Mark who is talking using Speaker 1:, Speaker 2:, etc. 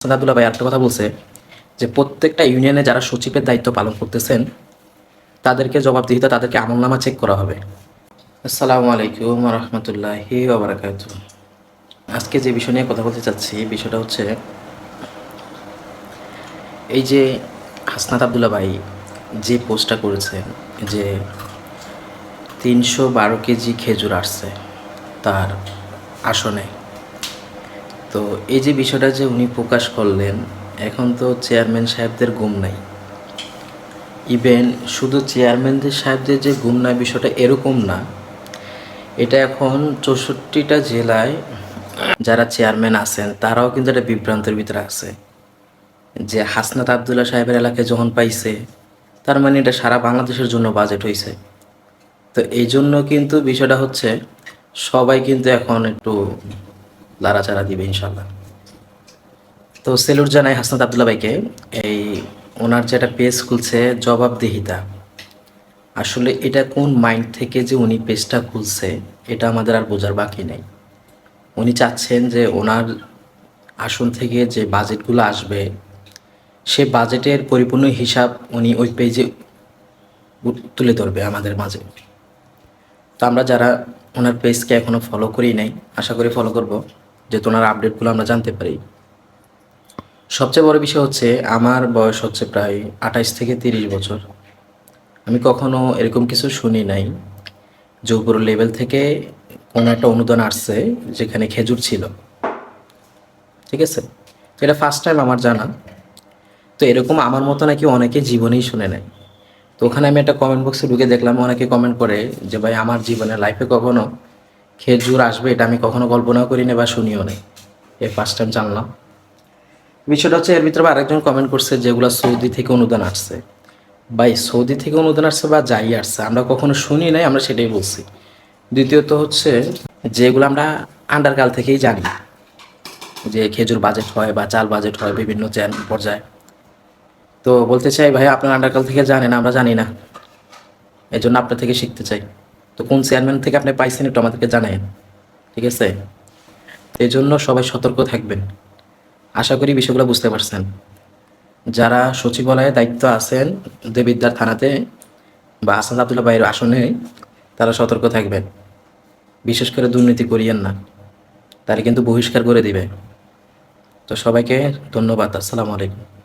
Speaker 1: সাদাতুল্লাহ ভাই একটা কথা বলছে যে প্রত্যেকটা ইউনিয়নে যারা সচিবের দায়িত্ব পালন করতেছেন তাদেরকে জবাবদিহিতা তাদেরকে আমলনামা চেক করা হবে। আসসালামু আলাইকুম রহমতুল্লাহি ওবরাকাতু। আজকে যে বিষয় নিয়ে কথা বলতে চাচ্ছি বিষয়টা হচ্ছে এই যে হাসনাত আবদুল্লাহ ভাই যে পোস্টটা করেছেন যে 312 কেজি খেজুর আসছে তার আসনে, তো এই যে বিষয়টা যে উনি প্রকাশ করলেন, এখন তো চেয়ারম্যান সাহেবদের গুম নাই। ইভেন শুধু চেয়ারম্যানদের সাহেবদের যে গুম নাই বিষয়টা এরকম না, এটা এখন 64টা জেলায় যারা চেয়ারম্যান আছেন তারাও কিন্তু একটা বিভ্রান্তের ভিতরে আছে যে হাসনাত আবদুল্লাহ সাহেবের এলাকায় যখন পাইছে তার মানে এটা সারা বাংলাদেশের জন্য বাজেট হয়েছে। তো এই জন্য কিন্তু বিষয়টা হচ্ছে সবাই কিন্তু এখন একটু লাড়াচাড়া দিবে ইনশাল্লাহ। তো সেলুট জানাই হাসনাত আবদুল্লাহ ভাইকে। এই ওনার যে একটা পেজ খুলছে জবাবদিহিতা, আসলে এটা কোন মাইন্ড থেকে যে উনি পেজটা খুলছে এটা আমাদের আর বোঝার বাকি নেই। উনি চাচ্ছেন যে ওনার আসন থেকে যে বাজেটগুলো আসবে সে বাজেটের পরিপূর্ণ হিসাব উনি ওই পেজে তুলে ধরবে আমাদের মাঝে। তো আমরা যারা ওনার পেজকে এখনও ফলো করি নাই আশা করি ফলো করব, যেহেতু ওনার আপডেটগুলো আমরা জানতে পারি। সবচেয়ে বড় বিষয় হচ্ছে আমার বয়স হচ্ছে প্রায় 28 থেকে 30 বছর। আমি কখনো এরকম কিছু শুনি নাই যে উপর লেভেল থেকে কোনো একটা অনুদান আসছে যেখানে খেজুর ছিল, ঠিক আছে। তো এটা ফার্স্ট টাইম আমার জানা। তো এরকম আমার মতো নাকি অনেকে জীবনেই শুনে নেয়। তো ওখানে আমি একটা কমেন্ট বক্সে ঢুকে দেখলাম অনেকে কমেন্ট করে যে ভাই আমার জীবনে লাইফে কখনো খেজুর আসবে এটা আমি কখনো কল্পনাও করি না বা শুনিও নাই, এই ফার্স্ট টাইম জানলাম। বিষয়টা হচ্ছে এর ভিতরে আরেকজন কমেন্ট করছে যেগুলো সৌদি থেকে অনুদান আসছে। ভাই সৌদি থেকে অনুদান আসছে বা যাই আসছে আমরা কখনো শুনি নাই, আমরা সেটাই বলছি। দ্বিতীয়ত হচ্ছে যেগুলো আমরা আন্ডারকাল থেকেই জানি যে খেজুর বাজেট হয় বা চাল বাজেট হয় বিভিন্ন পর্যায়ে। তো বলতে চাই ভাই আপনার আন্ডারকাল থেকে জানেন, আমরা জানি না, এই জন্য আপনার থেকে শিখতে চাই। তো কোন চেয়ারম্যান থেকে আপনি পাইছেন একটু আমাদেরকে জানাবেন, ঠিক আছে। এই জন্য সবাই সতর্ক থাকবেন। আশা করি বিষয়গুলো বুঝতে পারছেন। যারা সচিবালয়ে দায়িত্ব আছেন দেবিদ্বার থানাতে বা হাসান আবদুল্লাহ ভাইয়ের আসনে, তারা সতর্ক থাকবেন। বিশেষ করে দুর্নীতি করিয়েন না, তারা কিন্তু বহিষ্কার করে দিবে। তো সবাইকে ধন্যবাদ। আসসালামু আলাইকুম।